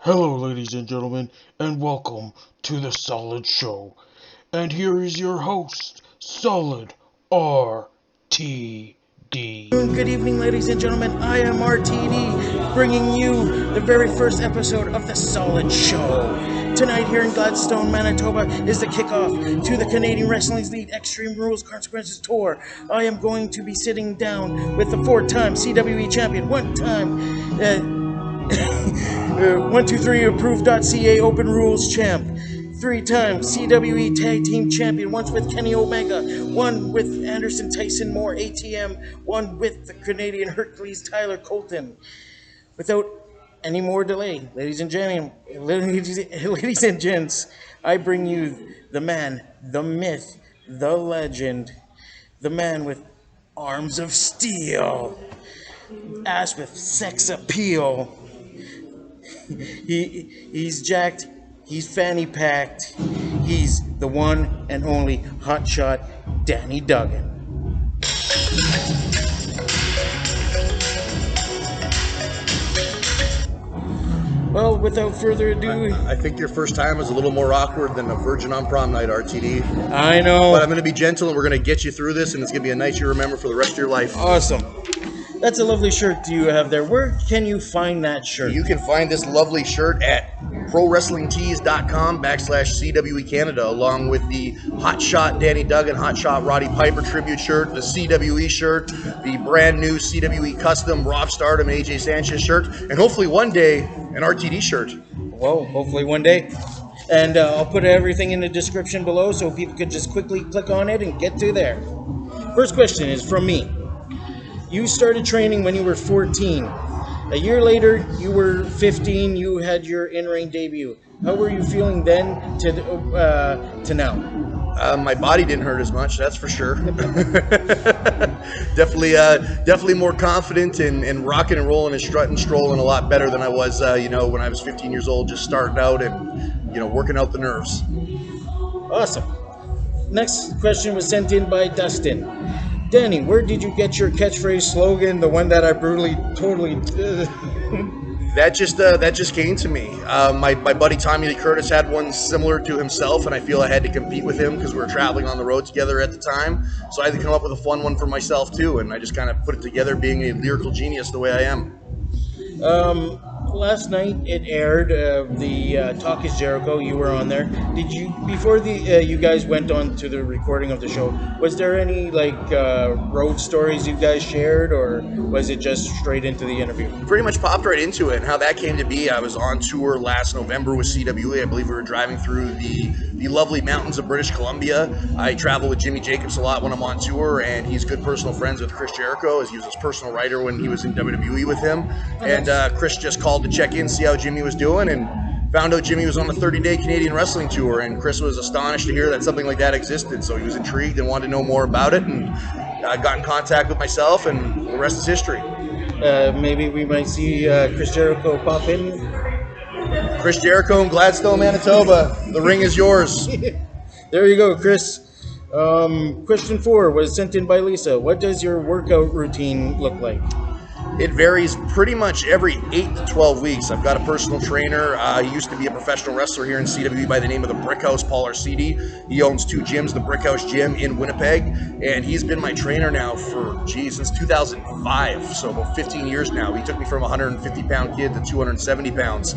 Hello, ladies and gentlemen, and welcome to the Solid Show. And here is your host, Solid RTD. Good evening, ladies and gentlemen. I am RTD, bringing you the very first episode of The Solid Show. Tonight, here in Gladstone, Manitoba, is the kickoff to the Canadian Wrestling League Extreme Rules Consequences Tour. I am going to be sitting down with the four-time CWE champion, one-time 123 approved.ca Open Rules champ, three-time CWE Tag Team Champion, once with Kenny Omega, one with Anderson Tyson Moore, ATM, one with the Canadian Hercules Tyler Colton. Without any more delay, ladies and gentlemen, ladies and gents, I bring you the man, the myth, the legend, the man with arms of steel, ass with sex appeal. He's jacked, he's fanny packed, he's the one and only Hotshot, Danny Duggan. Well, without further ado, I think your first time was a little more awkward than a virgin on prom night, RTD. I know. But I'm going to be gentle, and we're going to get you through this, and it's going to be a night you remember for the rest of your life. Awesome. That's a lovely shirt you have there. Where can you find that shirt? You can find this lovely shirt at prowrestlingtees.com/CWE Canada, along with the Hotshot Danny Duggan, Hotshot Roddy Piper tribute shirt, the CWE shirt, the brand new CWE custom Rob Stardom AJ Sanchez shirt, and hopefully one day an RTD shirt. Whoa, hopefully one day. And I'll put everything in the description below so people could just quickly click on it and get to there. First question is from me. You started training when you were 14. A year later, you were 15. You had your in-ring debut. How were you feeling then to now? My body didn't hurt as much, that's for sure. Definitely more confident and rocking and rolling and strutting, strolling a lot better than I was, when I was 15 years old, just starting out and, working out the nerves. Awesome. Next question was sent in by Dustin. Danny, where did you get your catchphrase slogan, the one that I totally... That just came to me. My buddy Tommy Lee Curtis had one similar to himself, and I feel I had to compete with him because we were traveling on the road together at the time. So I had to come up with a fun one for myself too, and I just kind of put it together, being a lyrical genius the way I am. Last night it aired, the Talk is Jericho. You were on there. Did you, before you guys went on to the recording of the show, was there any road stories you guys shared, or was it just straight into the interview? Pretty much popped right into it, and how that came to be, I was on tour last November with CWE. I believe we were driving through the lovely mountains of British Columbia. I travel with Jimmy Jacobs a lot when I'm on tour, and he's good personal friends with Chris Jericho, as he was his personal writer when he was in WWE with him. And Chris just called to check in, see how Jimmy was doing, and found out Jimmy was on a 30-day Canadian wrestling tour, and Chris was astonished to hear that something like that existed. So he was intrigued and wanted to know more about it, and got in contact with myself, and the rest is history. Maybe we might see Chris Jericho pop in. Chris Jericho in Gladstone, Manitoba. The ring is yours. There you go, Chris. Question 4 was sent in by Lisa. What does your workout routine look like? It varies pretty much every 8 to 12 weeks. I've got a personal trainer. He used to be a professional wrestler here in CWE by the name of the Brickhouse, Paul Arcidi. He owns 2 gyms, the Brickhouse Gym in Winnipeg, and he's been my trainer now for, since 2005, so about 15 years now. He took me from a 150-pound kid to 270 pounds.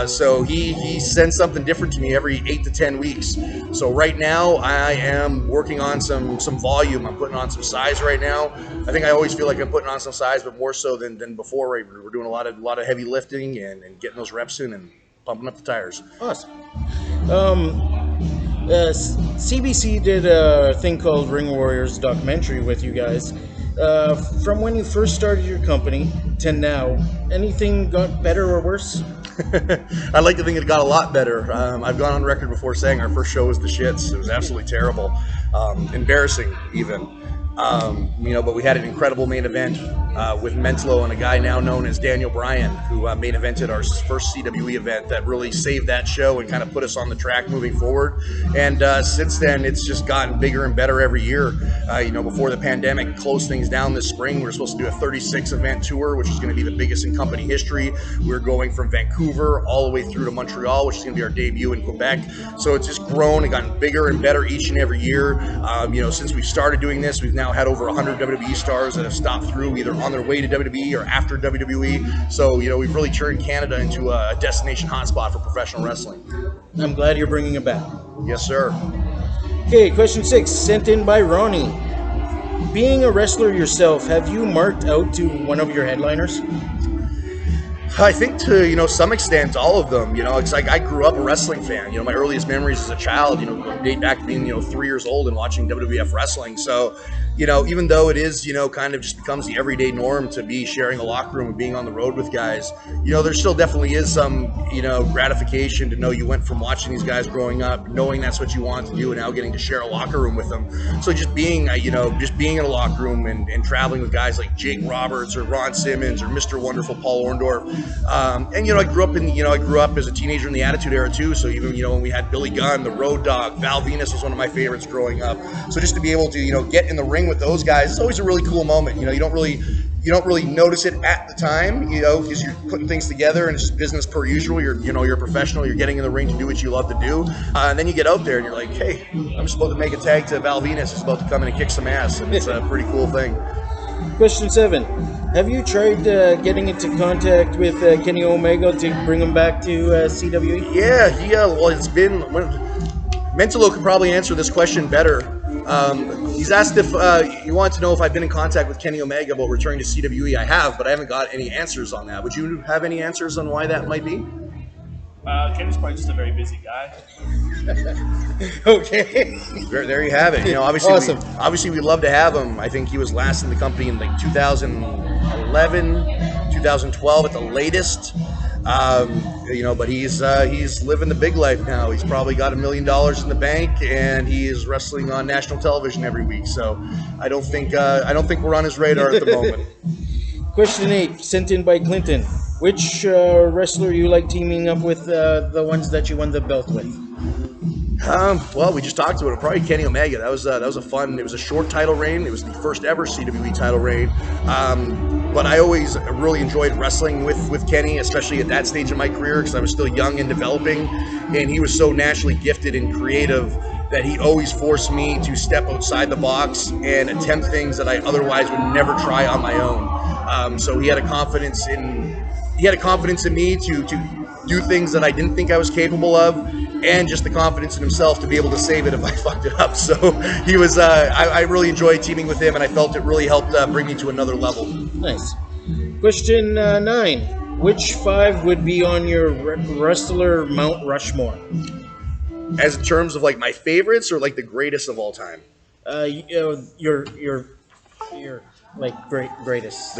So he sends something different to me every 8 to 10 weeks. So right now, I am working on some volume. I'm putting on some size right now. I think I always feel like I'm putting on some size, but more so than before. Right? We're doing a lot of heavy lifting and getting those reps in and pumping up the tires. Awesome. CBC did a thing called Ring Warriors documentary with you guys. From when you first started your company to now, anything got better or worse? I like to think it got a lot better. I've gone on record before saying our first show was the shits. It was absolutely terrible, embarrassing even. But we had an incredible main event with Mentlo and a guy now known as Daniel Bryan, who main evented our first CWE event that really saved that show and kind of put us on the track moving forward. And since then, it's just gotten bigger and better every year. Before the pandemic closed things down this spring, we were supposed to do a 36 event tour, which is going to be the biggest in company history. We're going from Vancouver all the way through to Montreal, which is going to be our debut in Quebec. So it's just grown and gotten bigger and better each and every year. Since we started doing this, we've now had over 100 WWE stars that have stopped through either on their way to WWE or after WWE. So, we've really turned Canada into a destination hotspot for professional wrestling. I'm glad you're bringing it back. Yes, sir. Okay, question 6, sent in by Ronnie. Being a wrestler yourself, have you marked out to one of your headliners? I think to some extent all of them. It's like I grew up a wrestling fan. My earliest memories as a child, date back to being 3 years old and watching WWF wrestling. So even though it is kind of just becomes the everyday norm to be sharing a locker room and being on the road with guys, there still definitely is some gratification to know you went from watching these guys growing up, knowing that's what you want to do, and now getting to share a locker room with them. So just being just being in a locker room and traveling with guys like Jake Roberts or Ron Simmons or Mr. Wonderful Paul Orndorff. I grew up as a teenager in the Attitude Era too. So even when we had Billy Gunn, the Road Dogg, Val Venus was one of my favorites growing up. So just to be able to get in the ring with those guys, it's always a really cool moment. You don't really notice it at the time, because you're putting things together and it's just business per usual. You're a professional. You're getting in the ring to do what you love to do, and then you get out there and you're like, hey, I'm just about to make a tag to Val Venus. He's about to come in and kick some ass, and it's a pretty cool thing. Question 7. Have you tried getting into contact with Kenny Omega to bring him back to CWE? Yeah. Well, it's been... Mentalo could probably answer this question better. He's asked if he wanted to know if I've been in contact with Kenny Omega about returning to CWE. I have, but I haven't got any answers on that. Would you have any answers on why that might be? Kenny's probably just a very busy guy. Okay. There you have it. Obviously, awesome. Obviously, we'd love to have him. I think he was last in the company in like 2011, 2012 at the latest. But he's living the big life now. He's probably got $1 million in the bank, and he is wrestling on national television every week. So I don't think we're on his radar at the moment. Question 8, sent in by Clinton. Which wrestler you like teaming up with the ones that you won the belt with? Well, we just talked about it. Probably Kenny Omega. That was a fun. It was a short title reign. It was the first ever CWE title reign. But I always really enjoyed wrestling with Kenny, especially at that stage of my career, because I was still young and developing, and he was so naturally gifted and creative that he always forced me to step outside the box and attempt things that I otherwise would never try on my own. So he had a confidence in me to do things that I didn't think I was capable of, and just the confidence in himself to be able to save it if I fucked it up. So he was. I really enjoyed teaming with him, and I felt it really helped bring me to another level. Nice. Question 9. Which 5 would be on your wrestler Mount Rushmore? As in terms of like my favorites or like the greatest of all time? Your like greatest.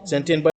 Sent in by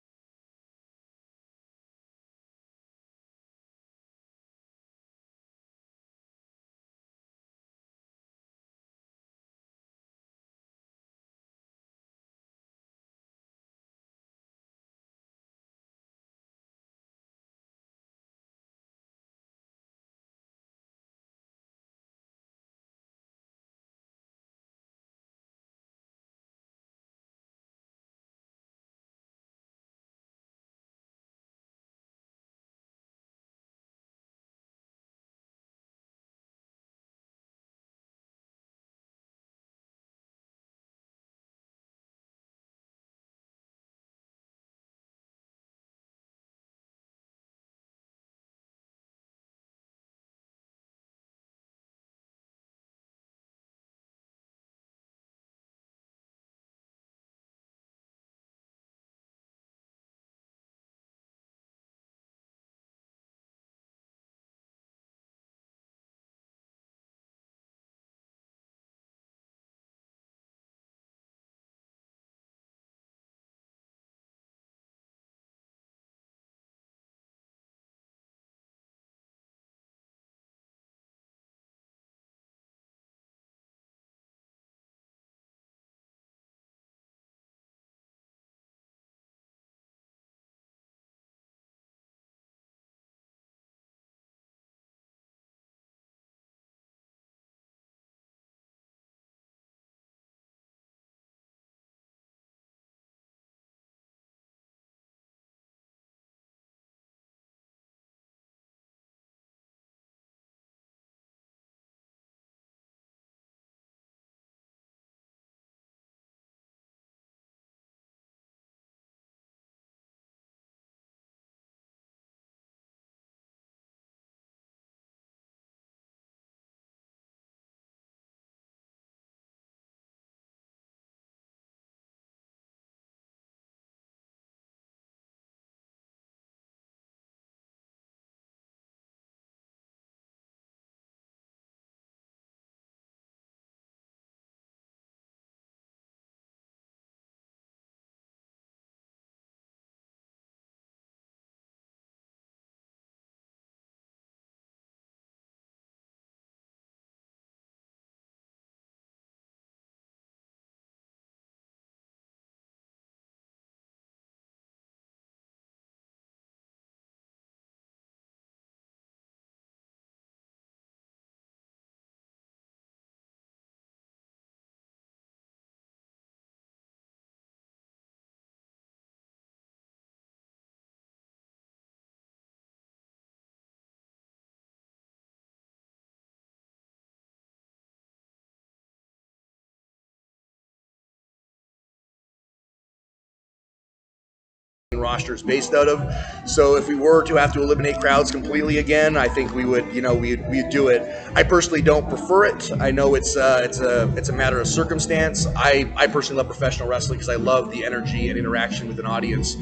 rosters based out of. So if we were to have to eliminate crowds completely again, I think we would, we'd do it. I personally don't prefer it. I know it's a matter of circumstance. I personally love professional wrestling because I love the energy and interaction with an audience.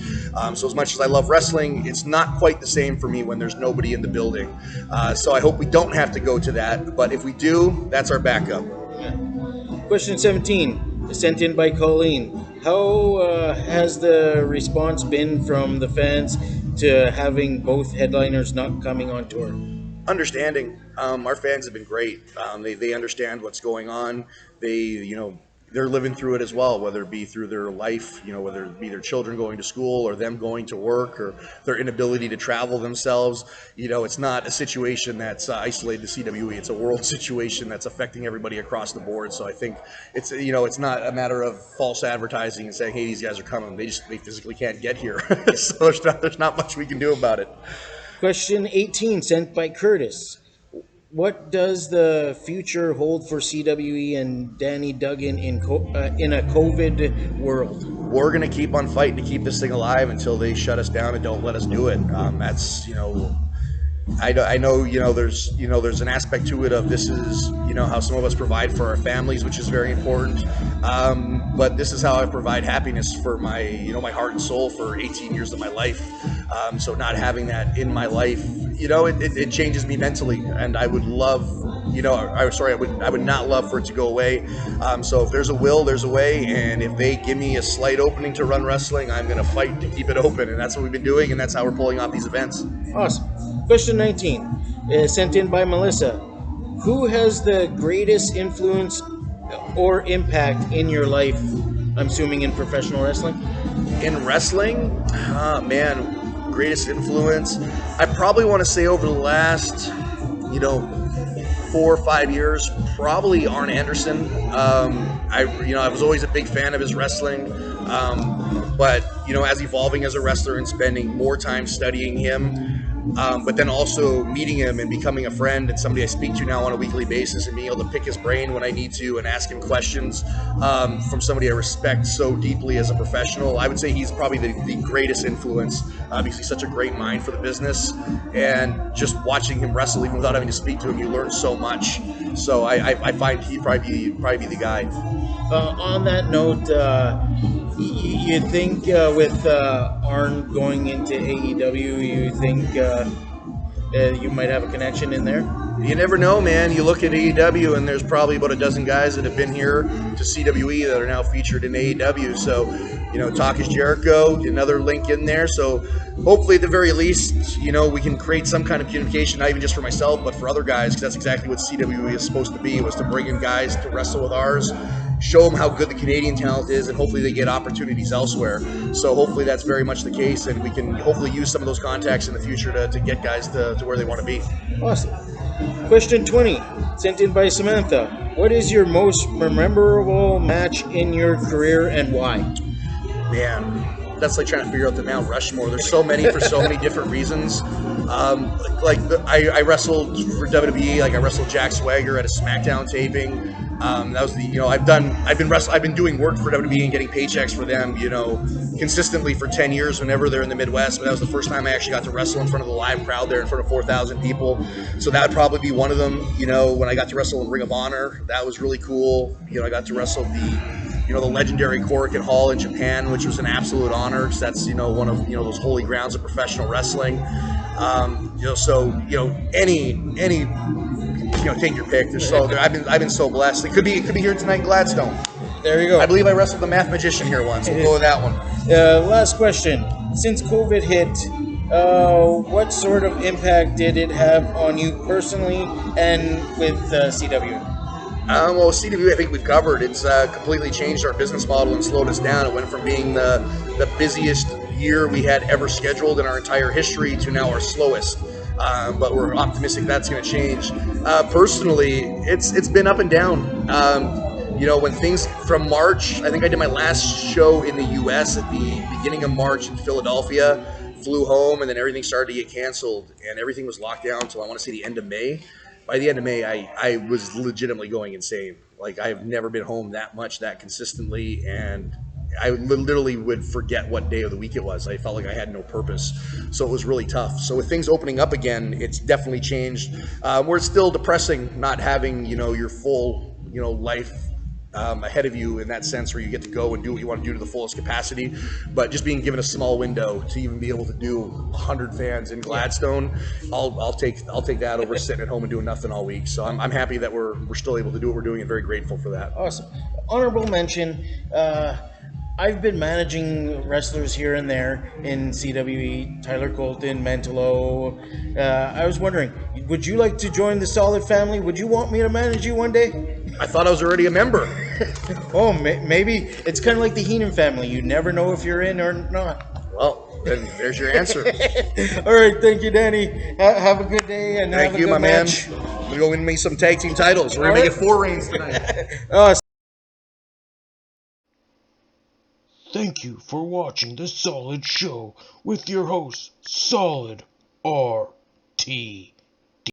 So as much as I love wrestling, it's not quite the same for me when there's nobody in the building. So I hope we don't have to go to that. But if we do, that's our backup. question 17, sent in by Colleen. How has the response been from the fans to having both headliners not coming on tour? Understanding. Our fans have been great. They understand what's going on. They're living through it as well, whether it be through their life, whether it be their children going to school or them going to work or their inability to travel themselves. It's not a situation that's isolated to CWE. It's a world situation that's affecting everybody across the board. So I think it's not a matter of false advertising and saying, hey, these guys are coming. They physically can't get here. So there's not much we can do about it. Question 18, sent by Curtis. What does the future hold for CWE and Danny Duggan in a COVID world? We're going to keep on fighting to keep this thing alive until they shut us down and don't let us do it. I know, there's an aspect to it of this is, how some of us provide for our families, which is very important. But this is how I provide happiness for my, my heart and soul for 18 years of my life. So not having that in my life, it changes me mentally. And I would love I would not love for it to go away. So if there's a will, there's a way, and if they give me a slight opening to run wrestling, I'm going to fight to keep it open, and that's what we've been doing, and that's how we're pulling off these events. Awesome. Question 19 is sent in by Melissa. Who has the greatest influence or impact in your life? I'm assuming in professional wrestling. In wrestling, greatest influence. I probably want to say over the last, 4 or 5 years, probably Arn Anderson. I was always a big fan of his wrestling, but as evolving as a wrestler and spending more time studying him. But then also meeting him and becoming a friend and somebody I speak to now on a weekly basis and being able to pick his brain when I need to and ask him questions from somebody I respect so deeply as a professional. I would say he's probably the greatest influence. Obviously, such a great mind for the business, and just watching him wrestle, even without having to speak to him, you learn so much. So I find he'd probably be the guy. On that note, you think with Arn going into AEW, you think you might have a connection in there? You never know, man. You look at AEW, and there's probably about a dozen guys that have been here to CWE that are now featured in AEW. So, talk is Jericho, another link in there. So, hopefully, at the very least, we can create some kind of communication, not even just for myself, but for other guys, because that's exactly what CWE is supposed to be, was to bring in guys to wrestle with ours, show them how good the Canadian talent is, and hopefully they get opportunities elsewhere. So hopefully that's very much the case, and we can hopefully use some of those contacts in the future to get guys to where they want to be. Awesome. Question 20, sent in by Samantha. What is your most memorable match in your career and why? Man, that's like trying to figure out the Mount Rushmore. There's so many for so many different reasons. I wrestled for WWE. Like I wrestled Jack Swagger at a SmackDown taping. That was I've been doing work for WWE and getting paychecks for them, consistently for 10 years whenever they're in the Midwest. But that was the first time I actually got to wrestle in front of the live crowd there in front of 4,000 people. So that would probably be one of them. When I got to wrestle in Ring of Honor, that was really cool. I got to wrestle the legendary Korakuen Hall in Japan, which was an absolute honor, because that's, one of, those holy grounds of professional wrestling. Any take your pick. I've been so blessed. It could be here tonight in Gladstone. There you go. I believe I wrestled the Math Magician here once. We'll go with that one. Last question. Since COVID hit, what sort of impact did it have on you personally and with CW? Well, CWE, I think we've covered. It's completely changed our business model and slowed us down. It went from being the busiest year we had ever scheduled in our entire history to now our slowest. But we're optimistic that's going to change. Personally, it's been up and down. When things from March, I think I did my last show in the U.S. at the beginning of March in Philadelphia, flew home, and then everything started to get canceled, and everything was locked down until I want to say the end of May. By the end of May, I was legitimately going insane. Like, I've never been home that much, that consistently, and I literally would forget what day of the week it was. I felt like I had no purpose. So it was really tough. So with things opening up again, it's definitely changed. Where it's still depressing not having, your full, life ahead of you in that sense, where you get to go and do what you want to do to the fullest capacity. But just being given a small window to even be able to do 100 fans in Gladstone, I'll take that over sitting at home and doing nothing all week. So I'm happy that we're still able to do what we're doing and very grateful for that. Awesome. Honorable mention. I've been managing wrestlers here and there in CWE, Tyler Colton, Mentolo. I was wondering, would you like to join the Solid family? Would you want me to manage you one day? I thought I was already a member. Oh, maybe. It's kind of like the Heenan family. You never know if you're in or not. Well, then there's your answer. All right, thank you, Danny. Have a good day. And thank you, my match. Man. We're going to win me some tag team titles. We're going to make it 4 reigns tonight. Thank you for watching The Solid Show with your host, Solid RT.